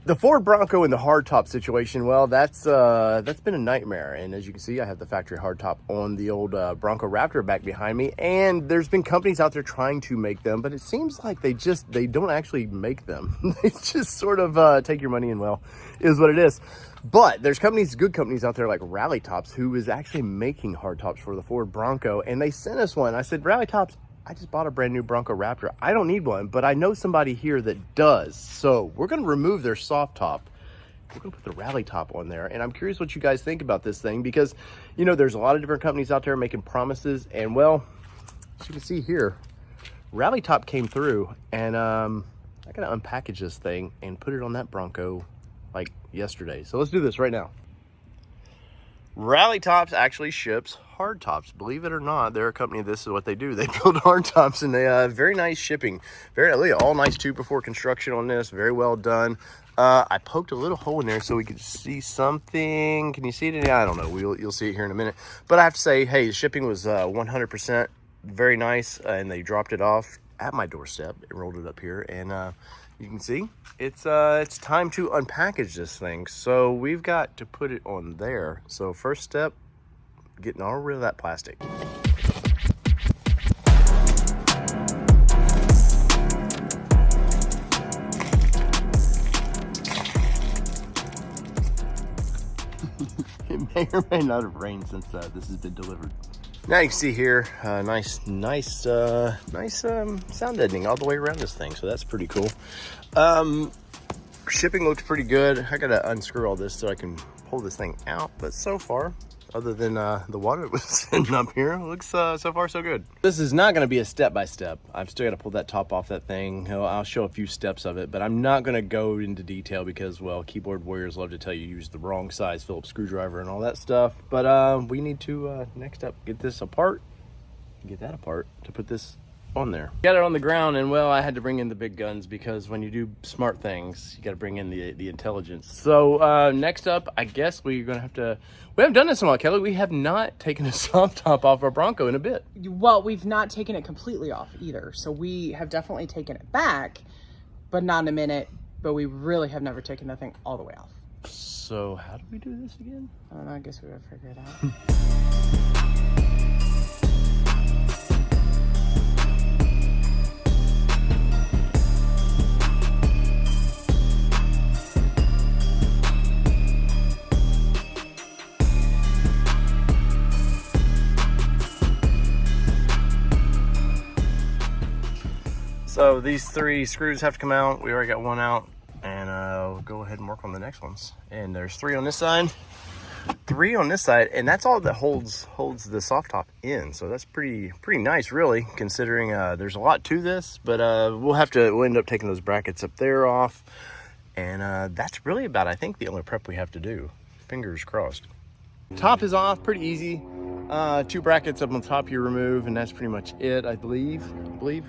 The Ford Bronco and the hardtop situation, well, that's been a nightmare. And as you can see, I have the factory hardtop on the old Bronco Raptor back behind me. And there's been companies out there trying to make them, but it seems like they don't actually make them. They just sort of take your money and, well, is what it is. But there's good companies out there like Rally Tops, who is actually making hardtops for the Ford Bronco. And they sent us one. I said, Rally Tops, I just bought a brand new Bronco Raptor. I don't need one, but I know somebody here that does. So we're gonna remove their soft top. We're gonna put the Rally Top on there. And I'm curious what you guys think about this thing, because, you know, there's a lot of different companies out there making promises. And well, as you can see here, Rally Top came through, and I gotta unpackage this thing and put it on that Bronco like yesterday. So let's do this right now. Rally Tops actually ships hardtops. Believe it or not, they're a company. This is what they do. They build hardtops, and they very nice shipping. Look at all nice 2x4 construction on this. Very well done. I poked a little hole in there so we could see something. Can you see it? I don't know. You'll see it here in a minute. But I have to say, hey, the shipping was 100% very nice, and they dropped it off at my doorstep and rolled it up here, and you can see it's time to unpackage this thing. So we've got to put it on there. So first step, getting all rid of that plastic. It may or may not have rained since this has been delivered. Now you can see here, nice sound deadening all the way around this thing. So that's pretty cool. Shipping looks pretty good. I gotta unscrew all this so I can pull this thing out. But so far, other than the water that was sitting up here, looks so far so good. This is not gonna be a step-by-step. I've still gotta pull that top off that thing. I'll show a few steps of it, but I'm not gonna go into detail because, well, keyboard warriors love to tell you use the wrong size Phillips screwdriver and all that stuff. But we need to, next up, get this apart, get that apart to put this on there. Got it on the ground, and well, I had to bring in the big guns because when you do smart things, you got to bring in the intelligence. So next up, I guess we're gonna have to. We haven't done this in a while, Kelly. We have not taken a soft top off our Bronco in a bit. Well, we've not taken it completely off either. So we have definitely taken it back, but not in a minute. But we really have never taken that thing all the way off. So how do we do this again? I don't know. I guess we gotta figure it out. So these 3 screws have to come out. We already got one out, and we'll go ahead and work on the next ones. And there's 3 on this side, 3 on this side, and that's all that holds the soft top in. So that's pretty nice, really, considering there's a lot to this. But we'll end up taking those brackets up there off, and that's really about, I think, the only prep we have to do. Fingers crossed. Top is off, pretty easy. 2 brackets up on top you remove, and that's pretty much it, I believe.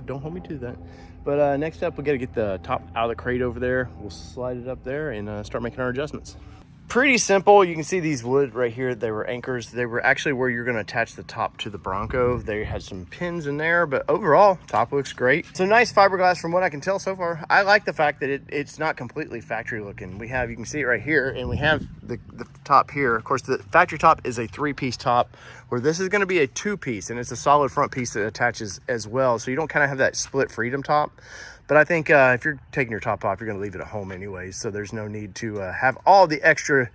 Don't hold me to that. But next up, we got to get the top out of the crate over there. We'll slide it up there and start making our adjustments. Pretty simple. You can see these wood right here. They were anchors. They were actually where you're going to attach the top to the Bronco. They had some pins in there, but overall, top looks great. It's a nice fiberglass from what I can tell so far. I like the fact that it's not completely factory looking. You can see it right here, and we have the top here. Of course, the factory top is a 3-piece top, where this is going to be a 2-piece, and it's a solid front piece that attaches as well. So you don't kind of have that split freedom top. But I think if you're taking your top off, you're going to leave it at home anyways. So there's no need to have all the extra,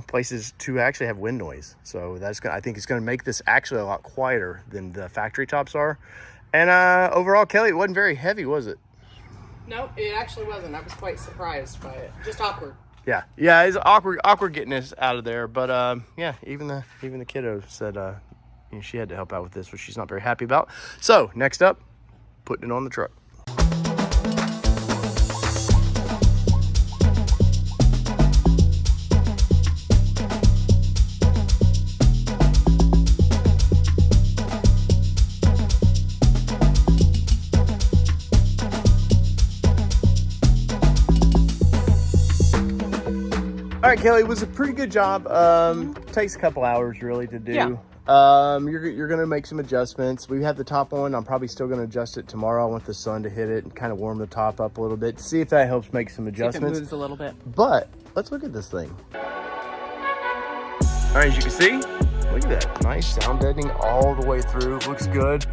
places to actually have wind noise. So I think it's going to make this actually a lot quieter than the factory tops are. And overall, Kelly, it wasn't very heavy, was it? No, it actually wasn't. I was quite surprised by it. Just awkward. Yeah, it's awkward getting this out of there. But yeah, even the kiddo said she had to help out with this, which she's not very happy about. So next up, putting it on the truck. All right, Kelly, it was a pretty good job. Takes a couple hours really to do. Yeah. You're gonna make some adjustments. We have the top on. I'm probably still gonna adjust it tomorrow. I want the sun to hit it and kind of warm the top up a little bit. See if that helps make some adjustments. See if it moves a little bit. But let's look at this thing. All right, as you can see, look at that. Nice sound deadening all the way through. Looks good.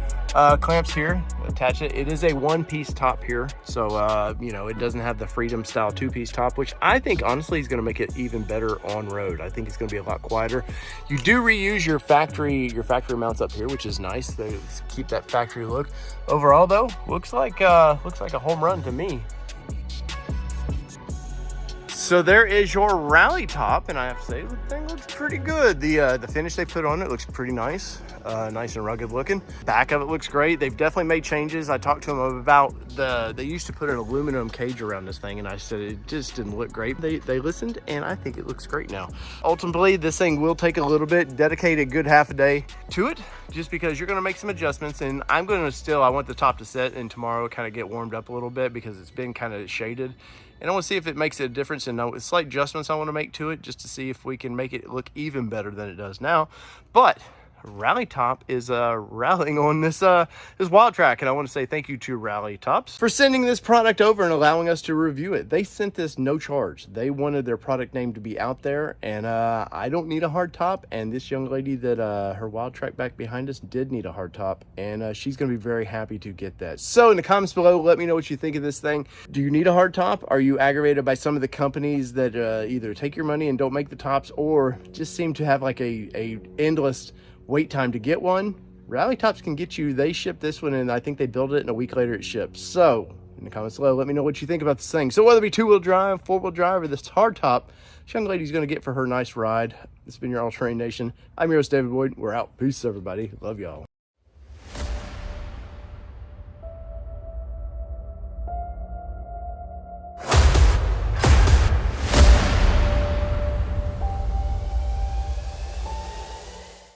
Clamps here, attach it. It is a one-piece top here. So, you know, it doesn't have the Freedom style two-piece top, which I think honestly is gonna make it even better on road. I think it's gonna be a lot quieter. You do reuse your factory mounts up here, which is nice. They keep that factory look. Overall though, looks like a home run to me. So there is your rally top, and I have to say the thing looks pretty good. The finish they put on it looks pretty nice, nice and rugged looking. Back of it looks great. They've definitely made changes. I talked to them about they used to put an aluminum cage around this thing, and I said it just didn't look great. They listened, and I think it looks great now. Ultimately, this thing will take a little bit, dedicate a good half a day to it, just because you're gonna make some adjustments, and I want the top to set and tomorrow kind of get warmed up a little bit because it's been kind of shaded. And I want to see if it makes a difference and slight adjustments I want to make to it just to see if we can make it look even better than it does now. But Rally Top is rallying on this Wild Track, and I want to say thank you to Rally Tops for sending this product over and allowing us to review it. They sent this no charge. They wanted their product name to be out there, and I don't need a hard top, and this young lady that her Wild Track back behind us did need a hard top, and she's going to be very happy to get that. So in the comments below, let me know what you think of this thing. Do you need a hard top? Are you aggravated by some of the companies that either take your money and don't make the tops, or just seem to have like a endless wait time to get one? Rally Tops can get you. They ship this one, and I think they build it, and a week later it ships. So in the comments below, let me know what you think about this thing. So whether it be two-wheel drive, four-wheel drive, or this hard top, this young lady's going to get for her nice ride. This has been your All Terrain Nation. I'm your host, David Boyd. We're out. Peace, everybody. Love y'all.